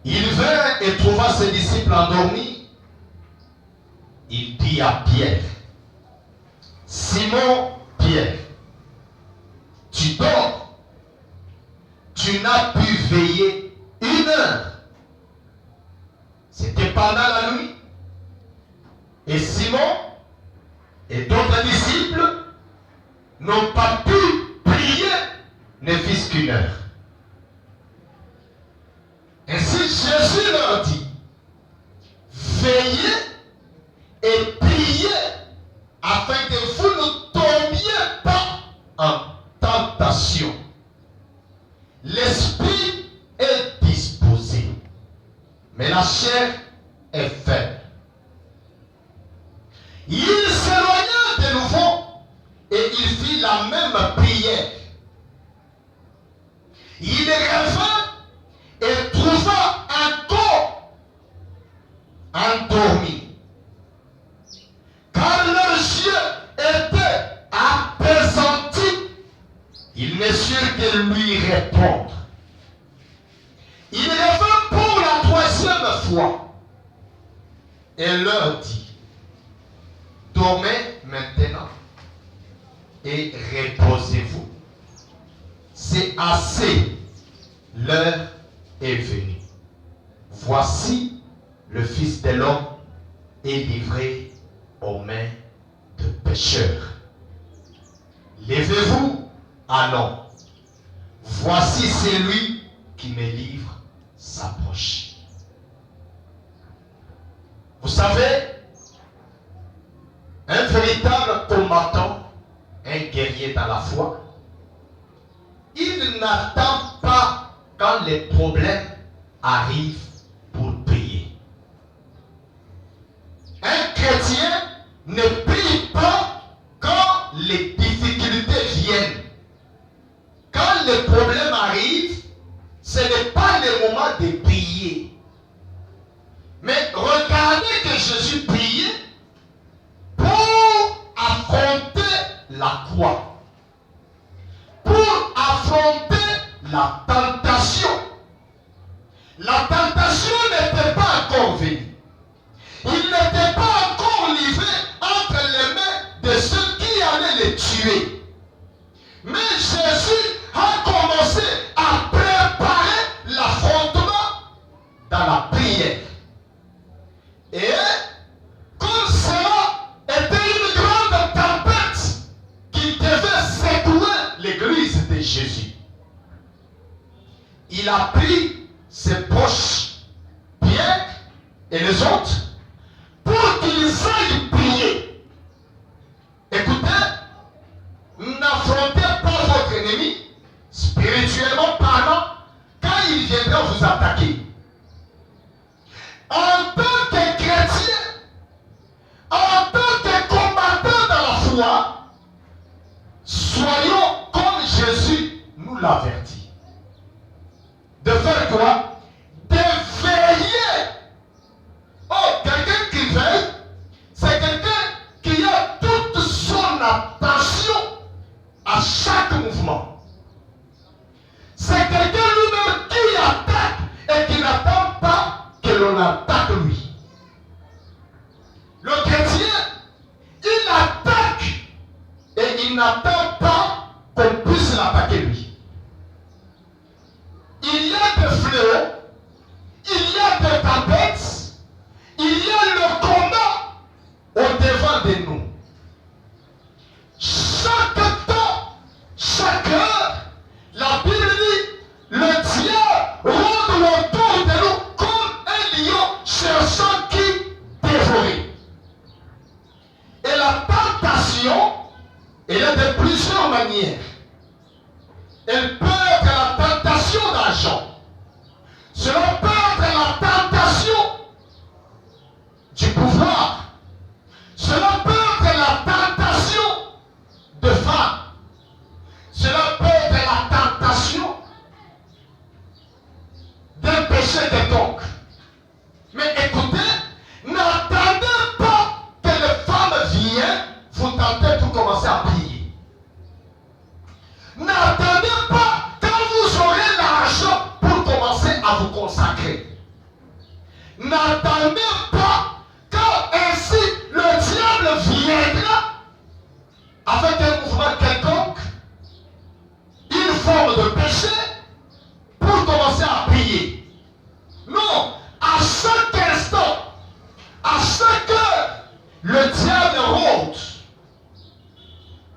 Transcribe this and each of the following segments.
Il vint et trouva ses disciples endormis. Il dit à Pierre, Simon Pierre, tu dors, tu n'as pu veiller 1 heure. C'était pendant la nuit. Et Simon et d'autres disciples n'ont pas pu prier, ne fût-ce qu'1 heure. Ainsi Jésus leur dit, veillez et priez afin que vous ne tombiez pas en tentation. L'esprit est disposé, mais la chair est faible. Il s'éloigna de nouveau et il fit la même prière. Il revint et trouva encore endormi, car leurs yeux étaient appesantis. Il ne sut que lui répondre. Il revint pour la 3e fois et leur dit, dormez maintenant et reposez-vous. C'est assez, l'heure est venue. Voici le Fils de l'homme est livré aux mains de pécheurs. Levez-vous, allons. Voici celui qui me livre s'approche. Vous savez, un véritable combattant, un guerrier dans la foi, il n'attend pas quand les problèmes arrivent pour prier. Un chrétien ne prie pas quand les difficultés viennent. Quand les problèmes arrivent, ce n'est pas le moment de prier. Mais regardez que Jésus priait pour affronter la croix, pour affronter la tentation. La tentation n'était pas encore venue. Il n'était pas encore livré entre les mains de ceux qui allaient le tuer. Mais Jésus a commencé à préparer l'affrontement dans la prière. Et comme cela était une grande tempête qui devait secouer l'église de Jésus, il a pris ses proches, Pierre et les autres, pour qu'ils aillent prier. Écoutez, n'affrontez pas votre ennemi, spirituellement parlant, quand il viendra vous attaquer. En tant que chrétien, en tant que combattant dans la foi, soyons comme Jésus nous l'avertit. De faire quoi? De veiller. Oh, quelqu'un qui veille, c'est quelqu'un qui a toute son attention à chaque mouvement. C'est quelqu'un lui-même qui attaque et qui n'attend pas que l'on attaque lui. Le chrétien, il attaque et il n'attend pas qu'on puisse l'attaquer lui. Il y a des fléaux, il y a des tempêtes, il y a le combat au devant de nous. Chaque temps, chaque heure, la Bible dit, le diable rôde autour de nous comme un lion cherchant qui dévorer. Et la tentation, elle est de plusieurs manières. Elle peut être la tentation d'argent. Cela peut être la tentation du pouvoir. Cela peut être la tentation de femme. Cela peut être la tentation d'un péché quelconque. Mais écoutez, n'attendez pas que les femmes viennent vous tenter pour commencer à prier. N'attendez pas quand vous aurez l'argent pour commencer à vous consacrer. n'attendez pas, car ainsi le diable viendra avec un mouvement quelconque, une forme de péché, pour commencer à prier. Non, à chaque instant, à chaque heure, le diable rôde.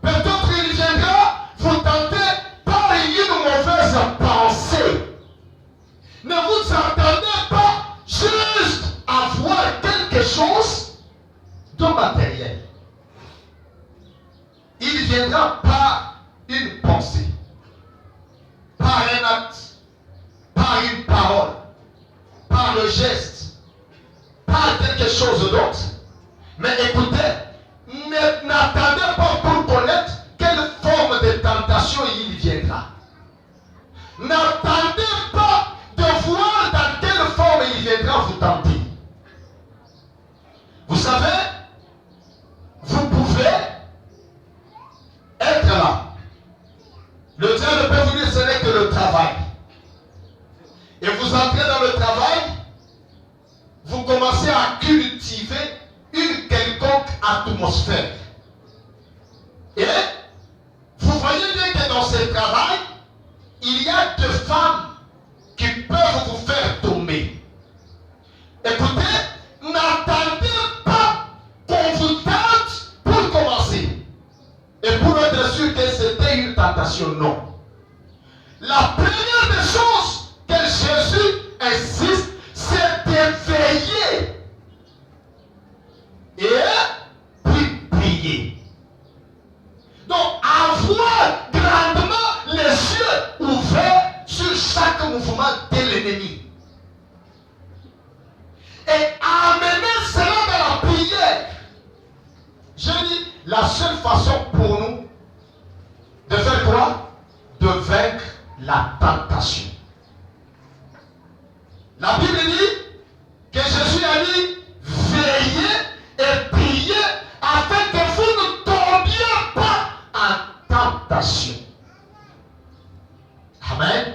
Peut-être il viendra vous tenter par une mauvaise pensée. Ne vous attendez pas juste à voir quelque chose de matériel. Il viendra par une pensée, par un acte, par une parole, par le geste, par quelque chose d'autre. Mais écoutez, n'attendez pas pour connaître quelle forme de tentation il viendra. N'attendez pas de voir dans quelle forme il viendra vous tenter. Vous savez, vous pouvez être là. Le diable peut vous dire ce n'est que le travail. Et vous entrez dans le travail, vous commencez à cultiver une quelconque atmosphère. Et vous voyez bien que dans ce travail, il y a deux femmes qui peuvent vous faire tomber. Écoutez, n'attendez pas qu'on vous tente pour commencer. Et pour être sûr que c'était une tentation, non. La première des choses que Jésus insiste, c'est de veiller et puis prier. Donc, avoir grandement les yeux ouverts sur chaque mouvement de l'ennemi. Et amener cela dans la prière. Je dis, la seule façon pour nous de faire quoi? De vaincre la tentation. La Bible dit que Jésus a dit, veillez et priez afin que vous ne tombiez pas en tentation. Amen.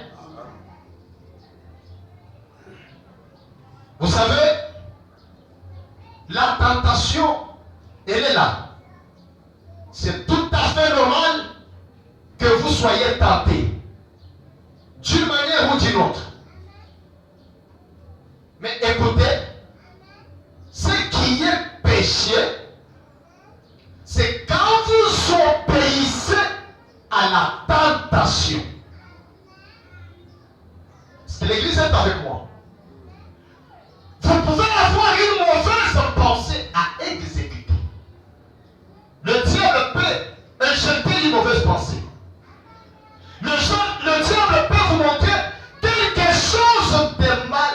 Vous savez, la tentation, elle est là. C'est tout à fait normal que vous soyez tentés, d'une manière ou d'une autre. Mais écoutez, ce qui est péché, c'est quand vous obéissez à la tentation. Est-ce que l'église est avec moi? Vous pouvez avoir une mauvaise pensée à exécuter. Le diable peut injecter une mauvaise pensée. Le diable peut vous montrer quelque chose de mal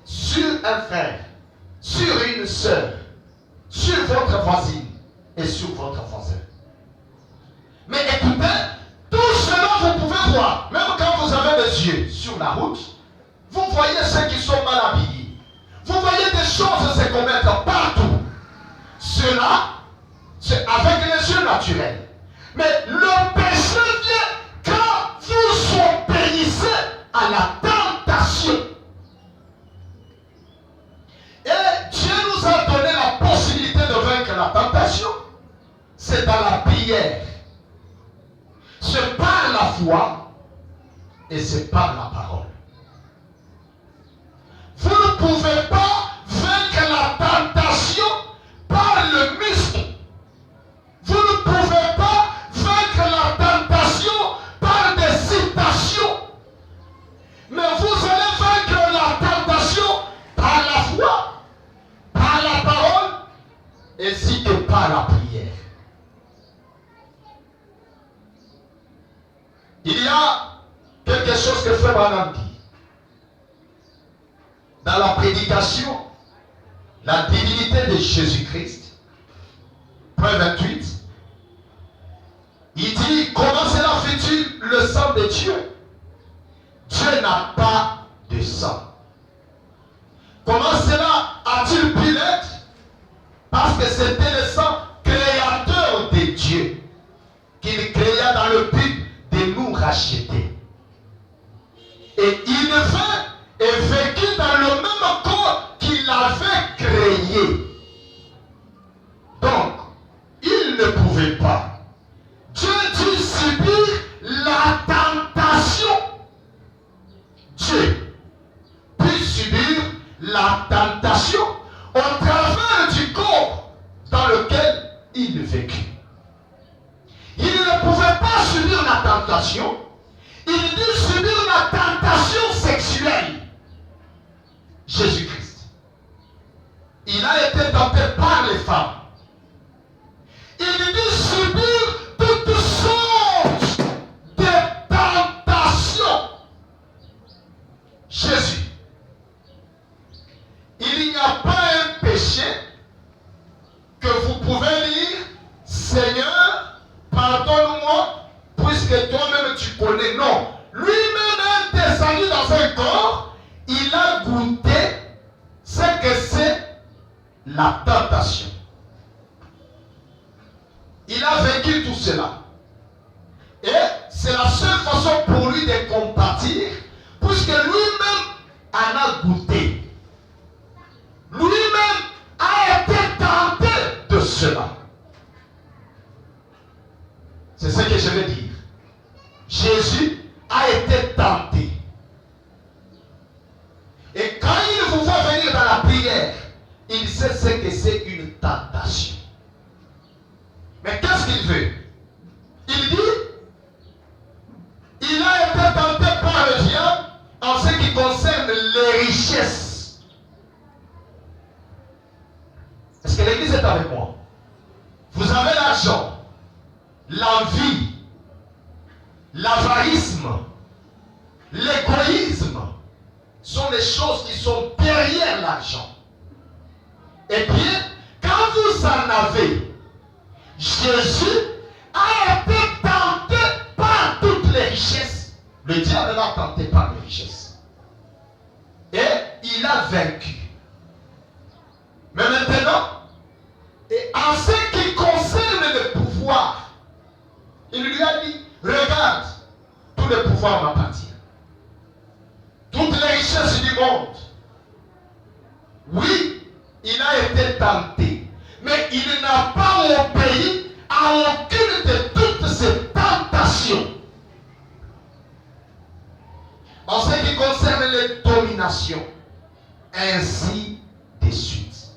sur un frère, sur une soeur, sur votre voisine et sur votre voisin. Mais écoutez, tout cela vous pouvez voir, même quand vous avez les yeux sur la route, vous voyez ceux qui sont mal habillés. Vous voyez des choses se commettre partout. Cela, c'est avec les yeux naturels. Mais le péché vient quand vous obéissez à la tentation. Et Dieu nous a donné la possibilité de vaincre la tentation. C'est dans la prière. C'est par la foi et c'est par la parole. Vous ne pouvez pas vaincre la tentation par le muscle. Vous ne pouvez pas vaincre la tentation par des citations. Mais vous allez vaincre la tentation par la foi, par la parole, ainsi que par la prière. Il y a quelque chose que Frère Branham dit. Dans la prédication, la divinité de Jésus-Christ, point 28, il dit, comment cela fait-il le sang de Dieu? Dieu n'a pas de sang. Comment cela a-t-il pu l'être? Parce que c'était le sang créateur de Dieu, qu'il créa dans le but de nous racheter. Et il vint et vécut dans le même corps qui la tentation au travers du corps dans lequel il vécut. Il ne pouvait pas subir la tentation. Il dit subir la tentation sexuelle. Jésus-Christ. Il a été tenté par les femmes. Il dit subir toutes sortes de tentations. Jésus. Il n'y a pas un péché que vous pouvez lire, Seigneur, pardonne-moi, puisque toi-même tu connais. Non. Lui-même est descendu dans un corps, il a goûté ce que c'est la tentation. Il a vécu tout cela. Et c'est la seule façon pour lui de compatir, puisque lui-même en a goûté. Lui-même a été tenté de cela. C'est ce que je veux dire. Jésus a été tenté. Et quand il vous voit venir dans la prière, il sait ce que c'est une tentation. Mais qu'est-ce qu'il veut? Il dit, il a été tenté par le diable en ce qui concerne les richesses. Est-ce que l'église est avec moi? Vous avez l'argent, l'envie, l'avarisme, l'égoïsme sont les choses qui sont derrière l'argent. Et bien, quand vous en avez, Jésus a été tenté par toutes les richesses. Le diable l'a tenté par les richesses. Et il a vaincu. Mais maintenant, et en ce qui concerne le pouvoir, il lui a dit, regarde, tout le pouvoir m'appartient. Toutes les richesses du monde. Oui, il a été tenté. Mais il n'a pas obéi à aucune de toutes ces tentations. En ce qui concerne les dominations, ainsi de suite.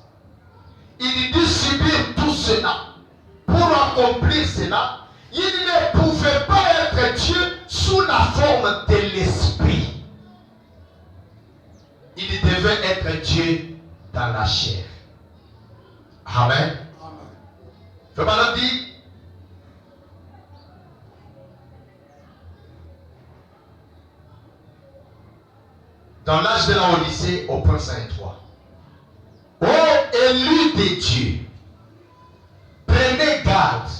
Il dit subir tout cela. Pour accomplir cela, il ne pouvait pas être Dieu sous la forme de l'esprit. Il devait être Dieu dans la chair. Amen. Je m'en dis. Dans l'âge de la Odyssée, au point 5.3. Ô élus de Dieu, prenez garde,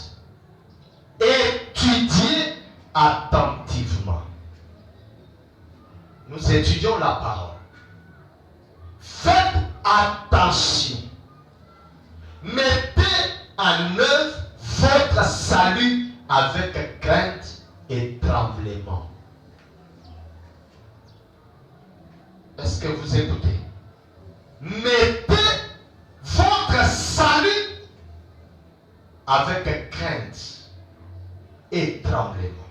étudiez attentivement. Nous étudions la parole. Faites attention. Mettez en œuvre votre salut avec crainte et tremblement. Est-ce que vous écoutez? Mettez votre salut avec crainte et tremblement.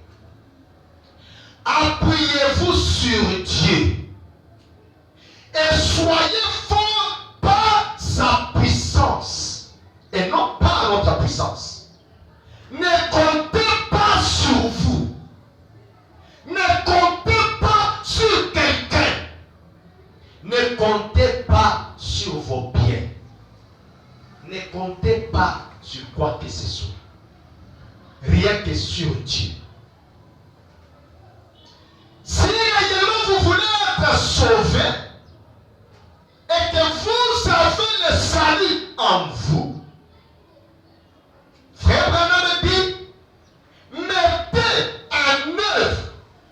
Appuyez-vous sur Dieu et soyez forts par sa puissance et non par notre puissance. Ne comptez pas sur vous. Ne comptez pas sur quelqu'un. Ne comptez pas sur vos biens. Ne comptez pas sur quoi que ce soit. Rien que sur Dieu. Si réellement vous voulez être sauvé et que vous avez le salut en vous, Frère Branham dit, mettez en œuvre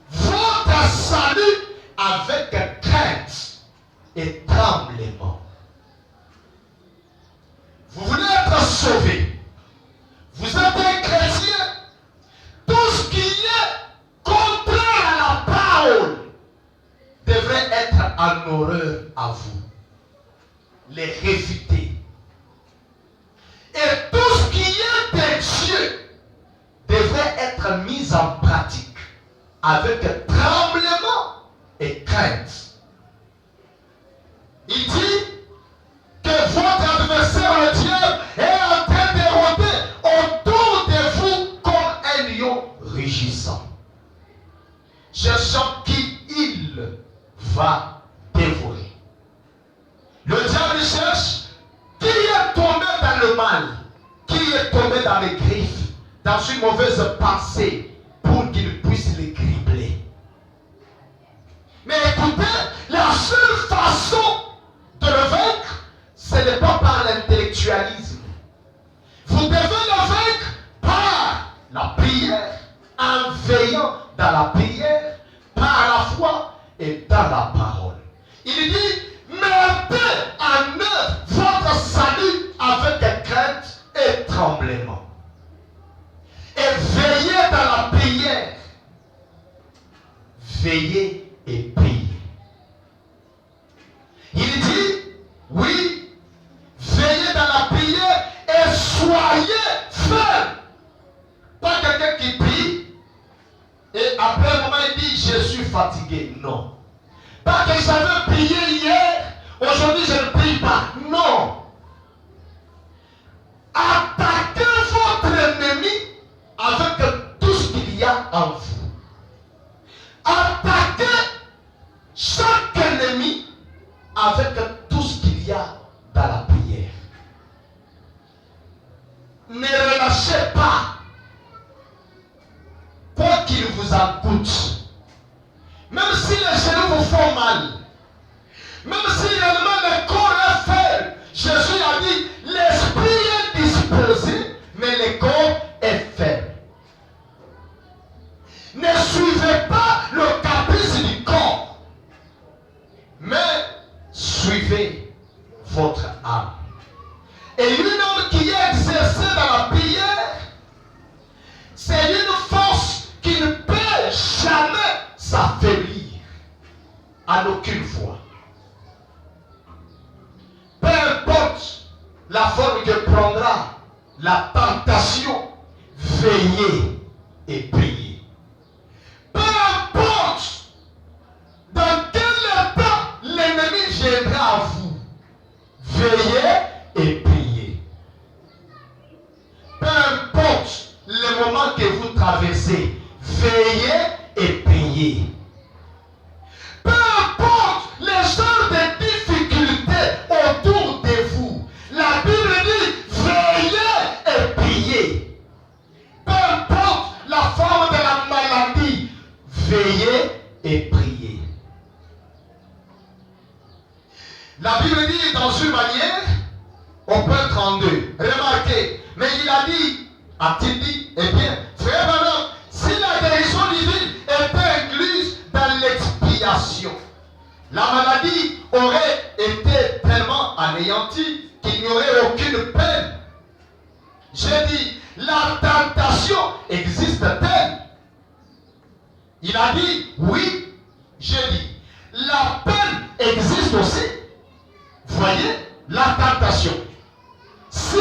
votre salut avec crainte et tremblement. Vous voulez être sauvé. Vous êtes un chrétien. Tout ce qui est contraire à la parole devrait être en horreur à vous. Les réfuter. Et tout ce qui est de Dieu devrait être mis en pratique avec tremblement et crainte. Il dit que votre adversaire, le diable, est en train de rôder autour de vous comme un lion rugissant, cherchant qui il va dévorer. Le diable cherche qui est tombé dans le mal, qui est tombé dans les griffes, dans une mauvaise pensée, pour qu'il puisse les cribler. Mais écoutez, la seule façon de le vaincre, ce n'est pas par l'intellectualisme. Vous devez le vaincre par la prière, en veillant dans la prière, par la foi et dans la parole. Il dit, mettez en œuvre votre salut avec crainte et tremblement. Et veillez dans la prière. Veillez et priez. Il dit, oui, veillez dans la prière et soyez fermes. Pas quelqu'un qui prie et après un moment il dit, je suis fatigué. Non. Pas que j'avais prié hier, aujourd'hui je ne prie pas. Non. Attaquez votre ennemi avec tout ce qu'il y a en vous. Attaquez chaque ennemi avec tout ce qu'il y a dans la prière. Ne relâchez pas, quoi qu'il vous en coûte. Même si les genoux vous font mal, même si réellement le corps est faible, Jésus a dit, l'esprit est disposé, mais le corps est faible. Ne suivez pas le caprice du corps, mais suivez votre âme. Et un homme qui est exercé dans la prière, c'est une force qui ne peut jamais s'affaiblir en aucune fois. Peu importe la forme que prendra la tentation, veillez et priez. Peu importe dans quel état l'ennemi viendra à vous, veillez et priez. Peu importe le moment que vous traversez, veillez et priez. Peu importe les genres de difficultés autour de vous, la Bible dit veillez et priez. Peu importe la forme de la maladie, veillez et priez. La Bible dit dans une manière, au point 32, remarquez, mais il a dit, a-t-il dit, eh bien, frère Branham, si la guérison divine était incluse dans l'expiation, la maladie aurait été tellement anéantie qu'il n'y aurait aucune peine. J'ai dit, la tentation existe-t-elle? Il a dit, oui. J'ai dit, la peine existe aussi. Voyez, la tentation. Si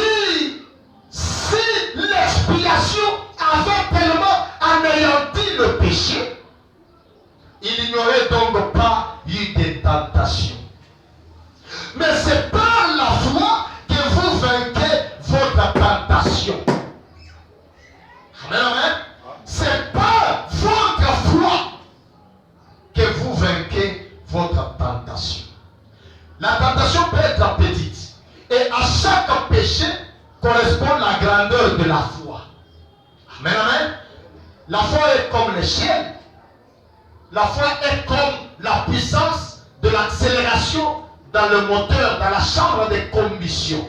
l'expiation avait tellement anéanti le péché, il n'y aurait donc pas eu de tentation. Mais c'est par la foi que vous vainquez votre tentation. Amen, amen. C'est par votre foi que vous vainquez votre tentation. La tentation peut être petite. Et à chaque péché correspond la grandeur de la foi. Amen, amen. La foi est comme le ciel. La foi est comme la puissance de l'accélération dans le moteur, dans la chambre de combustion.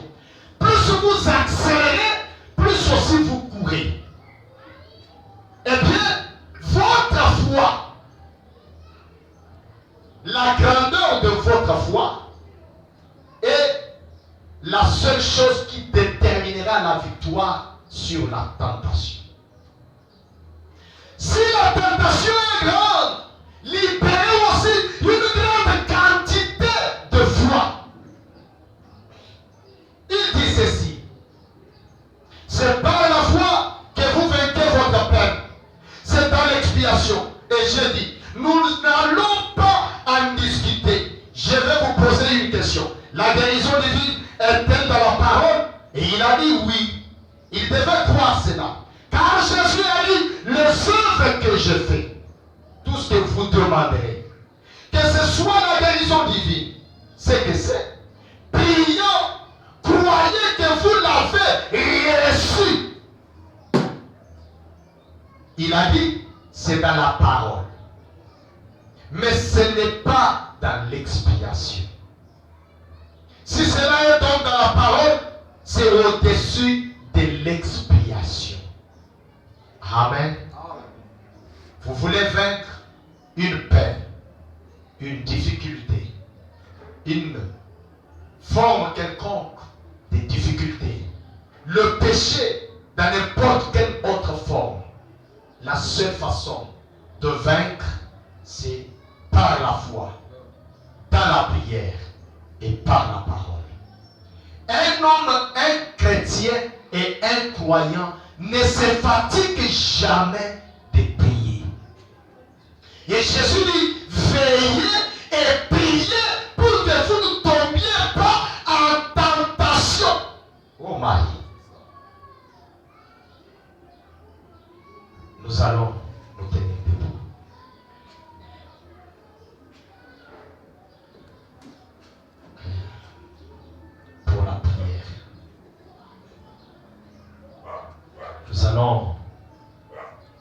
Plus vous accélérez, plus aussi vous courez. Eh bien, votre foi, la grandeur de votre foi est la seule chose qui déterminera la victoire sur la tentation. Si la tentation est grande, libérez aussi une grande quantité de foi. Il dit ceci, c'est par la foi que vous vainquez votre peine. C'est dans l'expiation. Et je dis, nous n'allons pas en discuter. Je vais vous poser une question. la guérison divine est-elle dans la parole? Et il a dit oui. Il devait croire cela. Car Jésus a dit, les œuvres que je fais, tout ce que vous demanderez, que ce soit la guérison divine, c'est que c'est. Prions, croyez que vous l'avez reçu. Il a dit, c'est dans la parole. Mais ce n'est pas dans l'expiation. Si cela est donc dans la parole, c'est au-dessus de l'expiation. Amen. Vous voulez vaincre une peine, une difficulté, une forme quelconque de difficulté, le péché dans n'importe quelle autre forme. La seule façon de vaincre, c'est par la foi, dans la prière et par la parole. Un homme, un chrétien et un croyant ne se fatigue jamais de prier. Et Jésus dit,